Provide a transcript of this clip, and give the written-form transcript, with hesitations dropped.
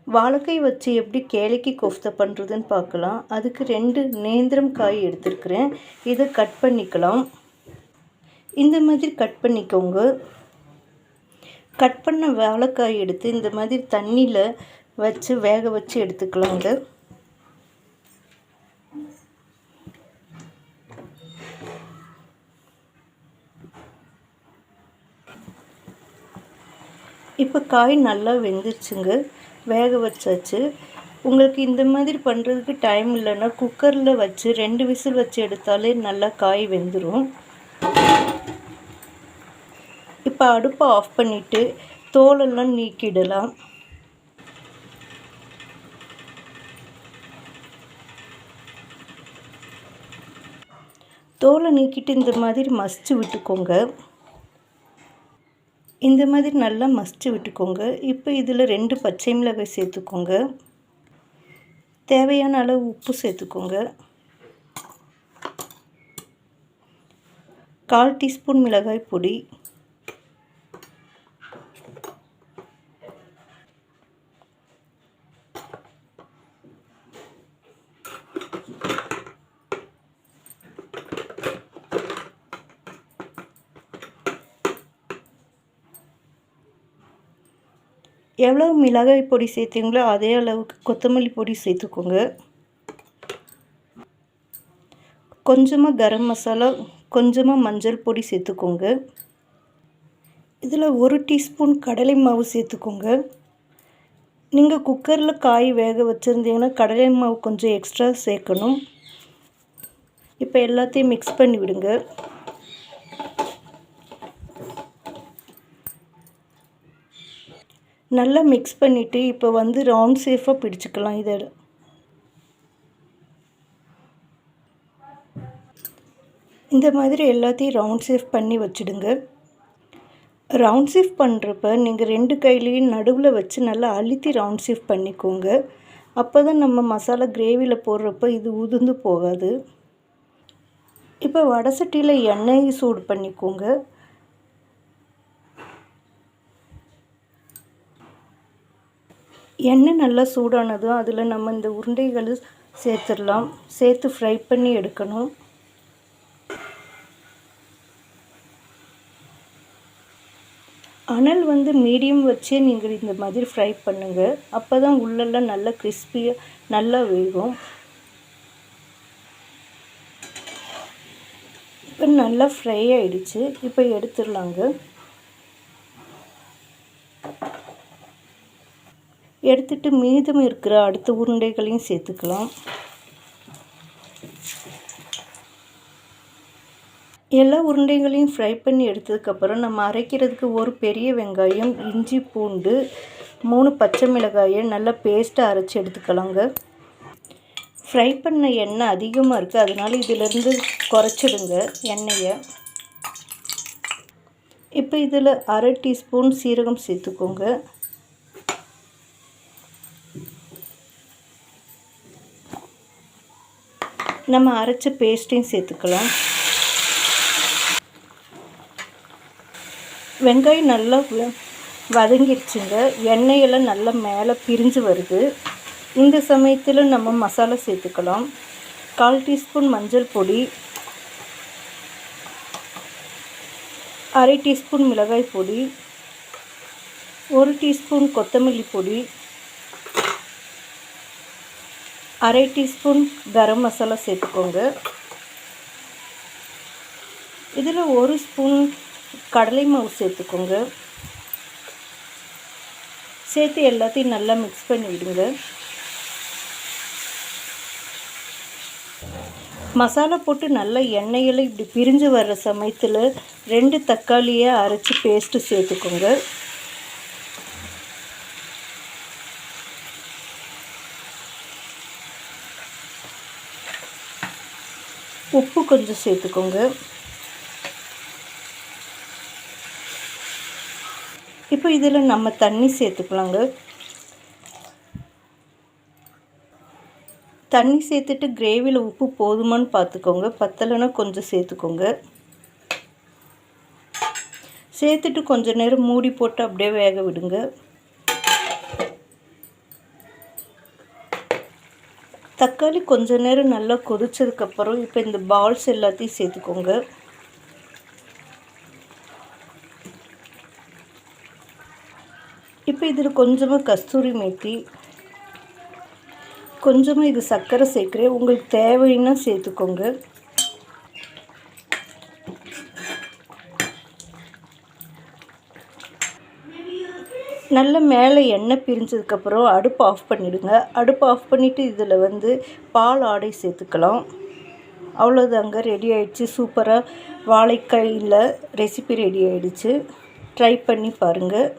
வாழைக்காய் வச்சு எப்படி கேளைக்கு கோஃப்தா பண்ணுறதுன்னு பார்க்கலாம். அதுக்கு 2 நேந்திரம் காய் எடுத்துருக்கிறேன். இதை கட் பண்ணிக்கலாம். இந்த மாதிரி கட் பண்ணிக்கோங்க. கட் பண்ண வாழைக்காய் எடுத்து இந்த மாதிரி தண்ணியில் வச்சு வேக வச்சு எடுத்துக்கலாங்க. இப்போ காய் நல்லா வெந்துருச்சுங்க. வேக வச்சாச்சு. உங்களுக்கு இந்த மாதிரி பண்ணுறதுக்கு டைம் இல்லைன்னா குக்கரில் வச்சு 2 விசில் வச்சு எடுத்தாலே நல்லா காய் வெந்துடும். இப்போ அடுப்பை ஆஃப் பண்ணிவிட்டு தோலெல்லாம் நீக்கிடலாம். தோலை நீக்கிட்டு இந்த மாதிரி மசிச்சு விட்டுக்கோங்க. இந்த மாதிரி நல்லா மசிச்சு விட்டுக்கோங்க. இப்போ இதில் 2 பச்சை மிளகாய் சேர்த்துக்கோங்க. தேவையான அளவு உப்பு சேர்த்துக்கோங்க. 1/4 டீஸ்பூன் மிளகாய் பொடி, எவ்வளோ மிளகாய் பொடி சேர்த்தீங்களோ அதே அளவுக்கு கொத்தமல்லி பொடி சேர்த்துக்கோங்க. கொஞ்சமாக கரம் மசாலா, கொஞ்சமாக மஞ்சள் பொடி சேர்த்துக்கோங்க. இதில் 1 டீஸ்பூன் கடலை மாவு சேர்த்துக்கோங்க. நீங்கள் குக்கரில் காய் வேக வச்சுருந்தீங்கன்னா கடலை மாவு கொஞ்சம் எக்ஸ்ட்ரா சேர்க்கணும். இப்போ எல்லாத்தையும் மிக்ஸ் பண்ணி விடுங்க. நல்லா மிக்ஸ் பண்ணிவிட்டு இப்போ ரவுண்ட் ஷேஃபாக பிடிச்சிக்கலாம். இதை இந்த மாதிரி எல்லாத்தையும் ரவுண்ட் ஷேஃப் பண்ணி வச்சுடுங்க. ரவுண்ட் ஷேஃப் பண்ணுறப்ப நீங்கள் 2 கையிலையும் நடுவில் வச்சு நல்லா அழுத்தி ரவுண்ட் ஷேஃப் பண்ணிக்கோங்க. அப்போ தான் நம்ம மசாலா கிரேவியில் போடுறப்ப இது உதிர்ந்து போகாது. இப்போ வடை சட்டியில் எண்ணெய் சூடு பண்ணிக்கோங்க. எண்ணெய் நல்லா சூடானதும் அதில் நம்ம இந்த உருண்டைகளை சேர்த்துடலாம். சேர்த்து ஃப்ரை பண்ணி எடுக்கணும். அனல் மீடியம் வச்சே நீங்கள் இந்த மாதிரி ஃப்ரை பண்ணுங்கள். அப்போ தான் உள்ளெல்லாம் நல்லா கிறிஸ்பியாக நல்லா வேகும். இப்போ நல்லா ஃப்ரை ஆகிடுச்சு. இப்போ எடுத்துடலாங்க. எடுத்துட்டு மீதம் இருக்கிற அடுத்த உருண்டைகளையும் சேர்த்துக்கலாம். எல்லா உருண்டைகளையும் ஃப்ரை பண்ணி எடுத்ததுக்கப்புறம் நம்ம அரைக்கிறதுக்கு ஒரு பெரிய வெங்காயம், இஞ்சி, பூண்டு, 3 பச்சை மிளகாயை நல்லா பேஸ்ட்டாக அரைச்சி எடுத்துக்கலாங்க. ஃப்ரை பண்ண எண்ணெய் அதிகமாக இருக்குது, அதனால் இதிலேருந்து குறைச்சிடுங்க எண்ணெயை. இப்போ இதில் 1/2 டீஸ்பூன் சீரகம் சேர்த்துக்கோங்க. நம்ம அரைச்ச பேஸ்ட்டையும் சேர்த்துக்கலாம். வெங்காயம் நல்லா வதங்கிடுச்சுங்க. எண்ணெயெல்லாம் நல்லா மேலே பிரிஞ்சு வருது. இந்த சமயத்தில் நம்ம மசாலா சேர்த்துக்கலாம். 1/4 டீஸ்பூன் மஞ்சள் பொடி, 1/2 டீஸ்பூன் மிளகாய் பொடி, 1 டீஸ்பூன் கொத்தமல்லி பொடி, 1/2 டீஸ்பூன் கரம் மசாலா சேர்த்துக்கோங்க. இதில் 1 ஸ்பூன் கடலை மாவு சேர்த்துக்கோங்க. சேர்த்து எல்லாத்தையும் நல்லா மிக்ஸ் பண்ணி விடுங்க. மசாலா போட்டு நல்லா எண்ணெயில் இப்படி பிரிஞ்சு வர்ற சமயத்தில் 2 தக்காளியை அரைச்சி பேஸ்ட்டு சேர்த்துக்கோங்க. உப்பு கொஞ்சம் சேர்த்துக்கோங்க. இப்போ இதில் நம்ம தண்ணி சேர்த்துக்கலாங்க. தண்ணி சேர்த்துட்டு கிரேவியில் உப்பு போதுமான்னு பார்த்துக்கோங்க. பத்தலைன்னா கொஞ்சம் சேர்த்துக்கோங்க. சேர்த்துட்டு கொஞ்ச நேரம் மூடி போட்டு அப்படியே வேக விடுங்க. தக்காளி கொஞ்ச நேரம் நல்லா கொதிச்சதுக்கப்புறம் இப்போ இந்த பால்ஸ் எல்லாத்தையும் சேர்த்துக்கோங்க. இப்போ இதில் கொஞ்சமாக கஸ்தூரி மேத்தி, கொஞ்சமாக இது சர்க்கரை சேர்க்குறேன். உங்களுக்கு தேவைன்னா சேர்த்துக்கோங்க. நல்ல மேலே எண்ணெய் பிரிஞ்சதுக்கப்புறம் அடுப்பு ஆஃப் பண்ணிவிடுங்க. அடுப்பு ஆஃப் பண்ணிவிட்டு இதில் பால் ஆடை சேர்த்துக்கலாம். அவ்வளோதாங்க, ரெடி ஆகிடுச்சு. சூப்பராக வாழைக்காயில் ரெசிபி ரெடி ஆகிடுச்சு. ட்ரை பண்ணி பாருங்கள்.